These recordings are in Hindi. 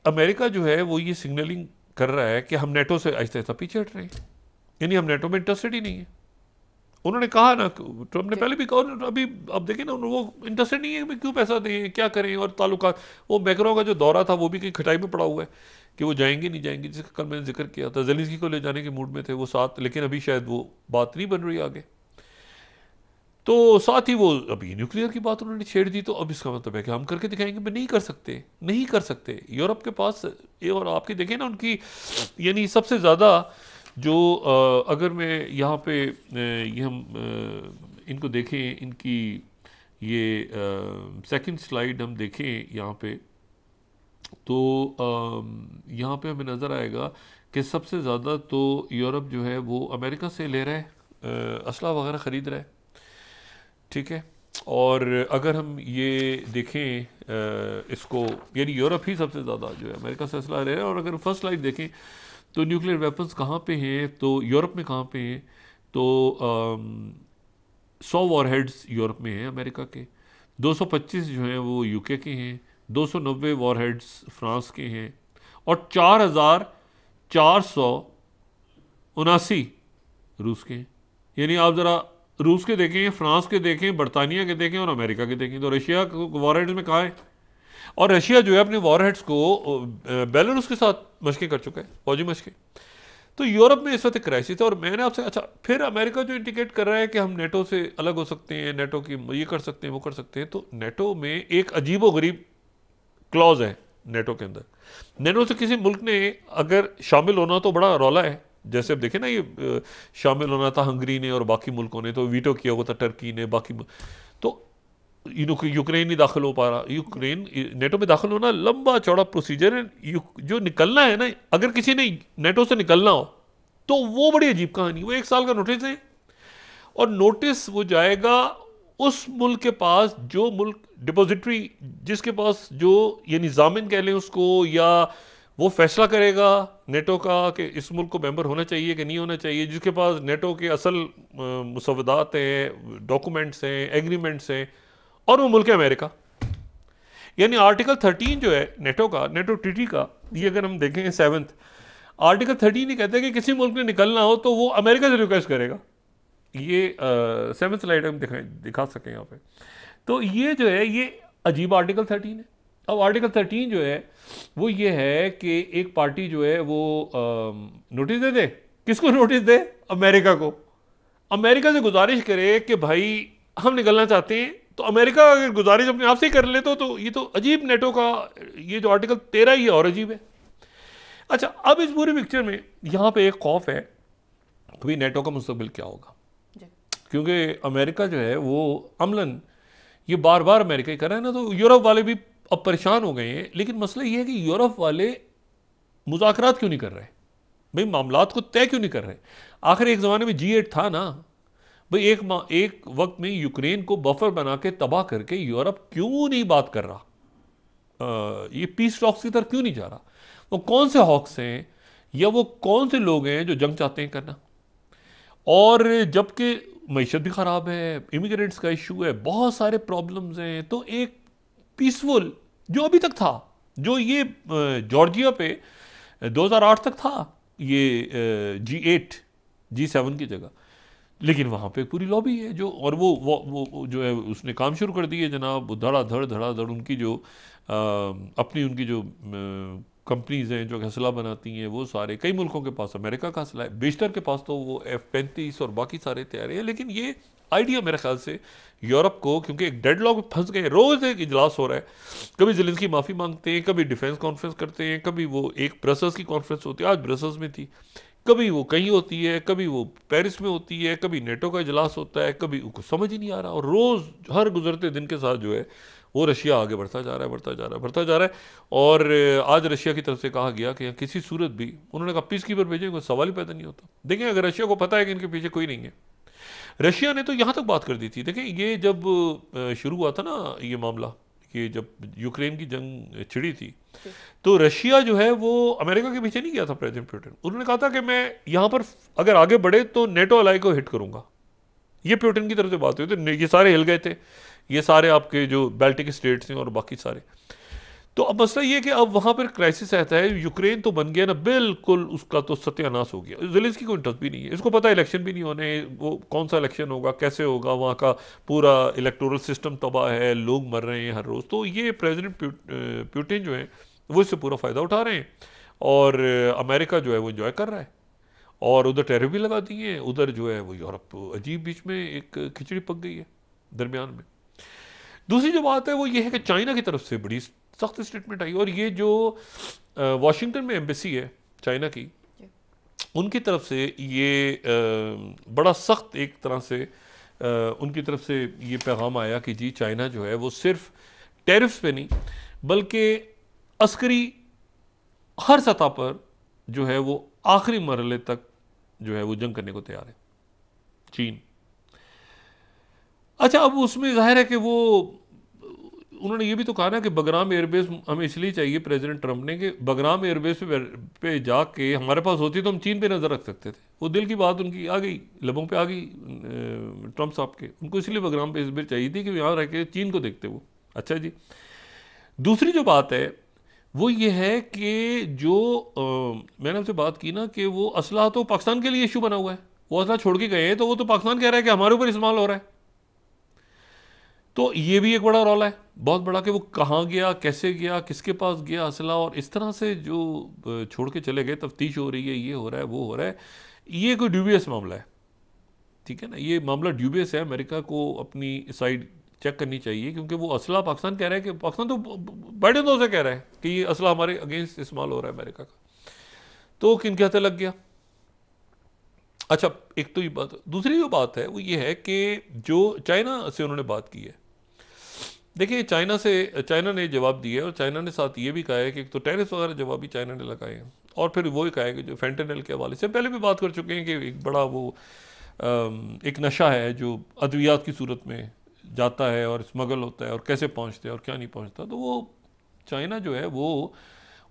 अमेरिका जो है वो ये सिग्नलिंग कर रहा है कि हम नेटो से आहिस्ता आहिस्ता पीछे हट रहे हैं, यानी हम नेटो में इंटरेस्टेड ही नहीं है। उन्होंने कहा ना, ट्रम्प ने पहले भी कहा, अभी अब देखें ना, वो इंटरेस्टेड नहीं है कि क्यों पैसा दें, क्या करें, और ताल्लुकात। वो मैक्रो का जो दौरा था वो भी कहीं खटाई में पड़ा हुआ है कि वो जाएंगे नहीं जाएंगे, जिसका कल मैंने जिक्र किया था। ज़ेलेंस्की को ले जाने के मूड में थे वो साथ, लेकिन अभी शायद वो बात नहीं बन रही आगे। तो साथ ही वो अभी न्यूक्लियर की बात उन्होंने छेड़ दी, तो अब इसका मतलब है कि हम करके दिखाएंगे। मैं नहीं कर सकते, नहीं कर सकते। यूरोप के पास ये, और आपके देखें ना उनकी, यानी सबसे ज़्यादा जो अगर मैं यहाँ पे ये हम इनको देखें, इनकी ये सेकंड स्लाइड हम देखें यहाँ पे, तो यहाँ पे हमें नज़र आएगा कि सबसे ज़्यादा तो यूरोप जो है वो अमेरिका से ले रहा है, असला वगैरह ख़रीद रहा है, ठीक है। और अगर हम ये देखें इसको, यानी यूरोप ही सबसे ज़्यादा जो है अमेरिका से असला ले रहा है। और अगर फर्स्ट स्लाइड देखें तो न्यूक्लियर वेपन्स कहाँ पे हैं, तो यूरोप में कहाँ पे हैं, तो 100 वॉरहेड्स यूरोप में हैं अमेरिका के, 225 जो हैं वो यूके के हैं, 290 वॉरहेड्स फ्रांस के हैं, और 4479 रूस के हैं। यानी आप ज़रा रूस के देखें, फ्रांस के देखें, बरतानिया के देखें और अमेरिका के देखें, तो रशिया वॉरहेड्स में कहाँ है। और रशिया जो है अपने वॉरहेड्स को बेलारूस के साथ मशकें कर चुका है, फौजी मशकें। तो यूरोप में इस वक्त क्राइसिस है। और मैंने आपसे, अच्छा फिर अमेरिका जो इंडिकेट कर रहा है कि हम नेटो से अलग हो सकते हैं, नेटो की ये कर सकते हैं, वो कर सकते हैं, तो नेटो में एक अजीब व गरीब क्लॉज है नेटो के अंदर। नेटो से किसी मुल्क ने अगर शामिल होना तो बड़ा रौला है। जैसे अब देखें ना, ये शामिल होना था हंगरी ने और बाकी मुल्कों ने, तो वीटो किया हुआ था टर्की ने, बाकी तो यूक्रेन नहीं दाखिल हो पा रहा। यूक्रेन नेटो में दाखिल होना लंबा चौड़ा प्रोसीजर है। जो निकलना है ना, अगर किसी ने नेटो से निकलना हो तो वो बड़ी अजीब कहानी। वो 1 साल का नोटिस है, और नोटिस वो जाएगा उस मुल्क के पास जो मुल्क डिपॉजिटरी, जिसके पास जो यानी जामिन कह लें उसको, या वो फैसला करेगा नेटो का कि इस मुल्क को मेंबर होना चाहिए कि नहीं होना चाहिए, जिसके पास नेटो के असल मुसवदात हैं, डॉक्यूमेंट्स हैं, एग्रीमेंट्स हैं, और वो मुल्क है अमेरिका। यानी आर्टिकल 13 जो है नेटो का, नेटो ट्रीटी का, ये अगर हम देखें 7th आर्टिकल 13 ही कहते हैं कि किसी मुल्क ने निकलना हो तो वो अमेरिका से रिक्वेस्ट करेगा। ये 7th स्लाइड हम दिखा सकें यहाँ पे। तो ये जो है ये अजीब आर्टिकल 13 है। अब आर्टिकल 13 जो है वो ये है कि एक पार्टी जो है वो नोटिस दे दे। किसको नोटिस दे? अमेरिका को। अमेरिका से गुजारिश करे कि भाई हम निकलना चाहते हैं, तो अमेरिका अगर गुजारिश अपने आप से ही कर ले तो ये तो अजीब नेटो का ये जो आर्टिकल 13 ही और अजीब है। अच्छा, अब इस पूरे पिक्चर में यहाँ पे एक खौफ है कि भाई नेटो का मुस्तकबिल क्या होगा, क्योंकि अमेरिका जो है वो अमलन ये बार बार अमेरिका ही कर रहा है ना, तो यूरोप वाले भी अब परेशान हो गए हैं। लेकिन मसला ये है कि यूरोप वाले मुज़ाकरात क्यों नहीं कर रहे भाई, मामलात को तय क्यों नहीं कर रहे। आखिर एक ज़माने में G8 था ना भाई, एक वक्त में यूक्रेन को बफर बना के तबाह करके यूरोप क्यों नहीं बात कर रहा, ये पीस टॉक्स की तरफ क्यों नहीं जा रहा। वो कौन से हॉक्स हैं या वो कौन से लोग हैं जो जंग चाहते हैं करना। और जबकि मईशत भी ख़राब है, इमिग्रेंट्स का इशू है, बहुत सारे प्रॉब्लम्स हैं, तो एक पीसफुल जो अभी तक था, जो ये जॉर्जिया पे 2008 तक था, ये G8 G7 की जगह, लेकिन वहाँ पे पूरी लॉबी है जो, और वो जो है उसने काम शुरू कर दिए जनाब, धड़ाधड़ उनकी जो अपनी उनकी जो कंपनीज हैं जो असला बनाती हैं, वो सारे कई मुल्कों के पास अमेरिका का असला है, बेशतर के पास तो वो F-35 और बाकी सारे तैयार हैं। लेकिन ये आइडिया मेरे ख्याल से यूरोप को, क्योंकि एक डेडलॉक में फंस गए, रोज़ एक इजलास हो रहा है, कभी ज़ेलेंस्की माफ़ी मांगते हैं, कभी डिफेंस कॉन्फ्रेंस करते हैं, कभी वो एक ब्रसल्स की कॉन्फ्रेंस होती है, आज ब्रसल्स में थी, कभी वो कहीं होती है, कभी वो पेरिस में होती है, कभी नेटो का इजलास होता है, कभी उनको समझ ही नहीं आ रहा। और रोज़ हर गुजरते दिन के साथ जो है वो रशिया आगे बढ़ता जा रहा है। और आज रशिया की तरफ से कहा गया कि किसी सूरत भी, उन्होंने कहा पीस कीपर भेजें, कोई सवाल ही पैदा नहीं होता। देखें, अगर रशिया को पता है कि इनके पीछे कोई नहीं है, रशिया ने तो यहाँ तक बात कर दी थी। देखें, ये जब शुरू हुआ था ना ये मामला, कि जब यूक्रेन की जंग छिड़ी थी, तो रशिया जो है वो अमेरिका के पीछे नहीं गया था प्रेसिडेंट पुतिन। उन्होंने कहा था कि मैं यहाँ पर अगर आगे बढ़े तो नेटो अलाई को हिट करूंगा। ये पुतिन की तरफ से बात हुई, तो ये सारे हिल गए थे, ये सारे आपके जो बाल्टिक स्टेट्स हैं और बाकी सारे। तो अब मसला ये कि अब वहाँ पर क्राइसिस आता है, यूक्रेन तो बन गया ना बिल्कुल, उसका तो सत्यानाश हो गया। ज़ेलेंस्की को इंटरेस्ट भी नहीं है, इसको पता है इलेक्शन भी नहीं होने, वो कौन सा इलेक्शन होगा, कैसे होगा, वहाँ का पूरा इलेक्टोरल सिस्टम तबाह है, लोग मर रहे हैं हर रोज़। तो ये प्रेसिडेंट पुतिन जो है वो इससे पूरा फ़ायदा उठा रहे हैं, और अमेरिका जो है वो इंजॉय कर रहा है, और उधर टैरिफ भी लगा दिए हैं, उधर जो है वो यूरोप अजीब बीच में एक खिचड़ी पक गई है दरमियान में। दूसरी जो बात है वो ये है कि चाइना की तरफ से बड़ी सख्त स्टेटमेंट आई, और ये जो वाशिंगटन में एम्बेसी है चाइना की, उनकी तरफ से ये बड़ा सख्त एक तरह से उनकी तरफ से ये पैगाम आया कि जी चाइना जो है वो सिर्फ टैरिफ्स पे नहीं बल्कि अस्करी हर सतह पर जो है वो आखिरी मरहले तक जो है वो जंग करने को तैयार है चीन। अच्छा, अब उसमें जाहिर है कि वो उन्होंने ये भी तो कहा ना कि बगराम एयरबेस हमें इसलिए चाहिए प्रेसिडेंट ट्रंप ने कि बगराम एयरबेस पे जाके हमारे पास होती तो हम चीन पे नज़र रख सकते थे। वो दिल की बात उनकी आ गई, लबों पे आ गई ट्रंप साहब के, उनको इसलिए बगराम एयरबेस चाहिए थी कि यहाँ रह के चीन को देखते वो। अच्छा जी, दूसरी जो बात है वो ये है कि जो मैंने आपसे बात की ना कि वो असला तो पाकिस्तान के लिए इशू बना हुआ है, वो असला छोड़ के गए हैं तो वो तो पाकिस्तान कह रहा है कि हमारे ऊपर इस्तेमाल हो रहा है। तो ये भी एक बड़ा रौला है बहुत बड़ा कि वो कहाँ गया, कैसे गया, किसके पास गया असला, और इस तरह से जो छोड़ के चले गए, तफ्तीश हो रही है, ये हो रहा है, वो हो रहा है। ये कोई ड्यूबियस मामला है, ठीक है ना, ये मामला ड्यूबियस है। अमेरिका को अपनी साइड चेक करनी चाहिए, क्योंकि वो असला पाकिस्तान कह रहा है कि पाकिस्तान तो बड़े दो से कह रहा है कि ये असला हमारे अगेंस्ट इस्तेमाल हो रहा है अमेरिका का, तो किन के हाथे लग गया। अच्छा, एक तो ये बात। दूसरी जो बात है वो ये है कि जो चाइना से उन्होंने बात की है, देखिए चाइना ने जवाब दिया है, और चाइना ने साथ ये भी कहा है कि तो टैरिफ वगैरह जवाब भी चाइना ने लगाए हैं, और फिर वो ही कहा है कि जो फेंटेनल के हवाले से पहले भी बात कर चुके हैं कि एक बड़ा वो एक नशा है जो अद्वियात की सूरत में जाता है और स्मगल होता है, और कैसे पहुंचते हैं और क्या नहीं पहुंचता। तो वो चाइना जो है वो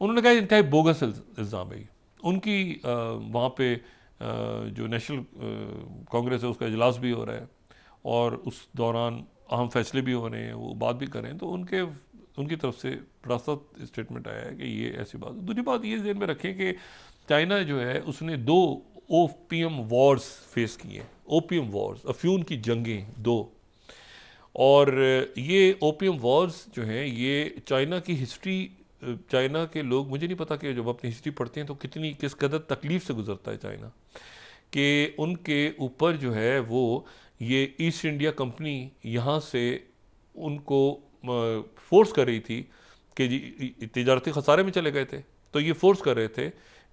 उन्होंने कहा इंतहाई बोगस इल्ज़ाम है उनकी। वहाँ पे जो नेशनल कांग्रेस है उसका इजलास भी हो रहा है, और उस दौरान अहम फैसले भी हो रहे हैं, वो बात भी कर रहे हैं, तो उनकी तरफ से बड़ा सख्त स्टेटमेंट आया है कि ये ऐसी बात। दूसरी बात ये ध्यान में रखें कि चाइना जो है उसने 2 ओपियम वॉर्स फेस किए हैं, ओपियम वॉर्स, अफ्यून की जंगें 2, और ये ओपियम वॉर्स जो हैं ये चाइना की हिस्ट्री, चाइना के लोग, मुझे नहीं पता कि जब अपनी हिस्ट्री पढ़ते हैं तो किस कदर तकलीफ से गुजरता है चाइना, कि उनके ऊपर जो है वो ये ईस्ट इंडिया कंपनी यहाँ से उनको फोर्स कर रही थी कि जी तिजारती खसारे में चले गए थे, तो ये फोर्स कर रहे थे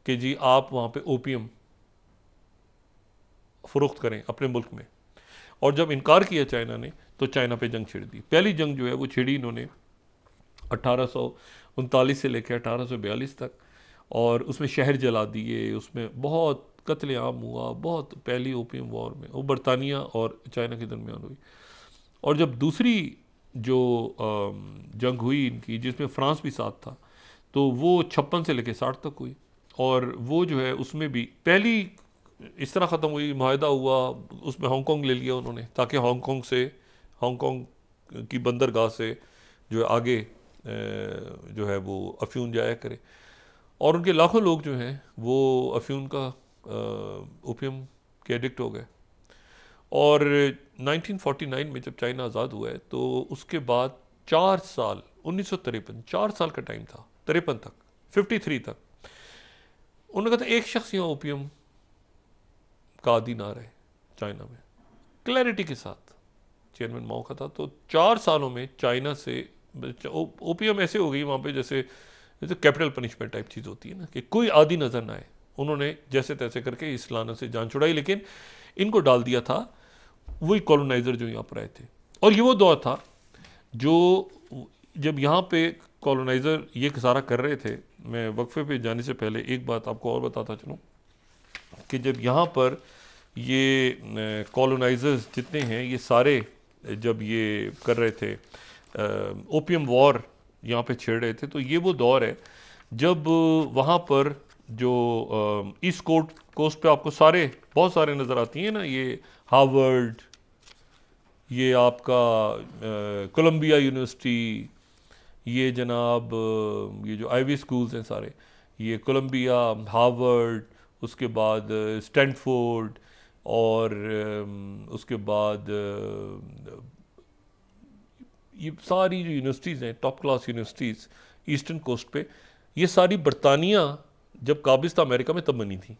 कि जी आप वहाँ पे ओपियम फ़रोख्त करें अपने मुल्क में। और जब इनकार किया चाइना ने तो चाइना पे जंग छिड़ दी। पहली जंग जो है वो छिड़ी इन्होंने 1839 से लेकर 1842 तक, और उसमें शहर जला दिए, उसमें बहुत कत्लेआम हुआ, बहुत पहली ओपियम वॉर में वो बरतानिया और चाइना के दरमियान हुई। और जब दूसरी जो जंग हुई इनकी, जिसमें फ्रांस भी साथ था, तो वो 56 से लेकर 60 तक हुई, और वो जो है उसमें भी पहली इस तरह ख़त्म हुई, मुआहदा हुआ, उसमें हांगकांग ले लिया उन्होंने ताकि हांगकांग की बंदरगाह से जो है आगे जो है वो अफ्यून जाया करे, और उनके लाखों लोग जो हैं वो अफ्यून का ओपियम के एडिक्ट हो गए। और 1949 में जब चाइना आज़ाद हुआ है तो उसके बाद 4 साल 1953 4 साल का टाइम था, 53 तक 53 तक उन्होंने कहा था एक शख्स यहाँ ओपियम का आदी ना रहे चाइना में, क्लैरिटी के साथ चेयरमैन माओ का था। तो 4 सालों में चाइना से ओपियम ऐसे हो गई वहाँ पे जैसे कैपिटल पनिशमेंट टाइप चीज़ होती है ना, कि कोई आदी नज़र ना आए। उन्होंने जैसे तैसे करके इस लानत से जान छुड़ाई, लेकिन इनको डाल दिया था वही कॉलोनाइज़र जो यहाँ पर आए थे। और ये वो दौर था जो जब यहाँ पे कॉलोनाइज़र ये सारा कर रहे थे। मैं वक्फे पे जाने से पहले एक बात आपको और बताता चलूँ कि जब यहाँ पर ये कॉलोनाइज़र्स जितने हैं ये सारे जब ये कर रहे थे ओपियम वॉर यहाँ पे छेड़ रहे थे, तो ये वो दौर है जब वहाँ पर जो ईस्ट कोस्ट पे आपको बहुत सारे नज़र आती हैं ना, ये हार्वर्ड, ये आपका कोलंबिया यूनिवर्सिटी, ये जनाब ये जो आईवी स्कूल्स हैं सारे, ये कोलंबिया, हार्वर्ड, उसके बाद स्टैनफोर्ड, और उसके बाद ये सारी जो यूनिवर्सिटीज़ हैं, top class universities eastern coast पे, ये सारी बरतानिया जब काबिज था अमेरिका में तब बनी थी।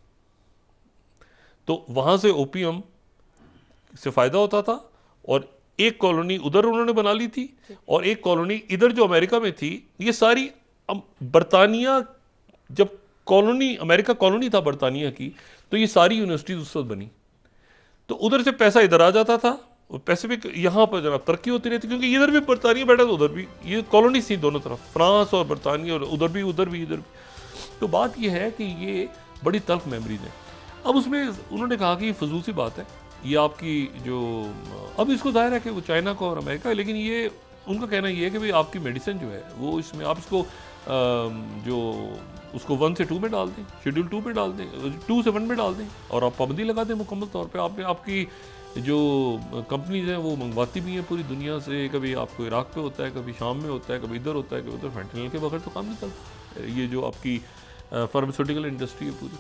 तो वहाँ से ओपियम से फ़ायदा होता था, और एक कॉलोनी उधर उन्होंने बना ली थी और एक कॉलोनी इधर जो अमेरिका में थी। ये सारी बरतानिया, जब कॉलोनी अमेरिका कॉलोनी था बरतानिया की, तो ये सारी यूनिवर्सिटीज़ उस वक्त बनी। तो उधर से पैसा इधर आ जाता था, और पैसिफिक यहाँ पर जनाब तरक्की होती रहती, क्योंकि इधर भी बरतानिया बैठा तो उधर भी, ये कॉलोनी थी दोनों तरफ, फ्रांस और बरतानिया, और उधर भी इधर भी। तो बात ये है कि ये बड़ी तल्ख मेमोरीज हैं। अब उसमें उन्होंने कहा कि ये फजूल सी बात है, ये आपकी जो, अब इसको जाहिर है कि वो चाइना को और अमेरिका है, लेकिन ये उनका कहना ये है कि भाई आपकी मेडिसिन जो है वो इसमें आप इसको जो उसको 1 से 2 में डाल दें, शेड्यूल 2 में डाल दें, 2 से 1 में डाल दें, और आप पाबंदी लगा दें मुकम्मल तौर पे। आपने आपकी जो कंपनीज हैं वो मंगवाती भी हैं पूरी दुनिया से, कभी आपको इराक पे होता है, कभी शाम में होता है, कभी इधर होता है, कभी उधर। फेंटनिल के बगैर तो काम नहीं चलता। ये जो आपकी फार्मास्यूटिकल इंडस्ट्री है पूरी,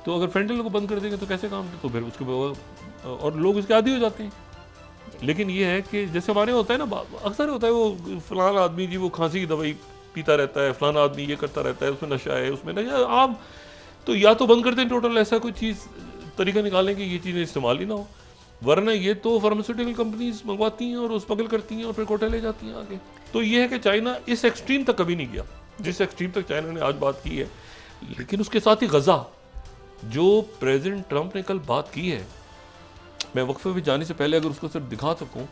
तो अगर फेंटनिल को बंद कर देंगे तो कैसे काम, तो फिर उसके और लोग इसके आदी हो जाते हैं। लेकिन ये है कि जैसे हमारे होता है ना, अक्सर होता है वो फलाना आदमी जी वो खांसी की दवाई पीता रहता है, फलाना आदमी ये करता रहता है, उसमें नशा है, उसमें नशा। आप तो या तो बंद कर दें टोटल, ऐसा कोई चीज़ तरीका निकालें कि ये चीज़ें इस्तेमाल ही ना हो, वरना ये तो फार्मास्यूटिकल कंपनीज मंगवाती हैं और स्मगल करती हैं और फिर कोटे ले जाती हैं आगे। तो ये है कि चाइना इस एक्सट्रीम तक कभी नहीं गया जिस एक्सट्रीम तक चाइना ने आज बात की है। लेकिन उसके साथ ही गज़ा, जो प्रेसिडेंट ट्रंप ने कल बात की है, मैं वक्फे पे जाने से पहले अगर उसको सिर्फ दिखा सकूं,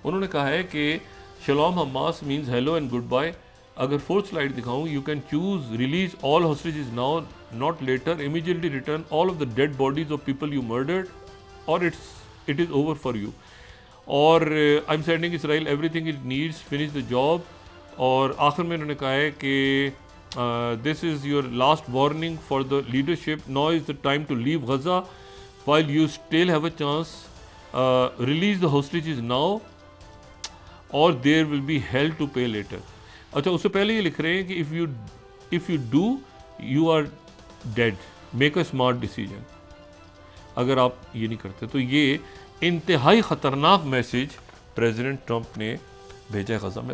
उन्होंने कहा है कि shalom Hamas means hello and goodbye. अगर फोर्थ स्लाइड दिखाऊं, you can choose release all hostages now not later, immediately return all of the dead bodies of people you murdered, और it is over for you. और I am sending Israel everything it needs, finish the job. और आखिर में उन्होंने कहा है कि this is your last warning for the leadership, now is the time to leave Gaza while you still have a chance, release the hostages now or there will be hell to pay later। अच्छा, उससे पहले ये लिख रहे हैं कि if you do you are dead, make a smart decision। अगर आप ये नहीं करते तो ये इंतहाई ख़तरनाक मैसेज प्रेसिडेंट ट्रंप ने भेजा है गज़ा में।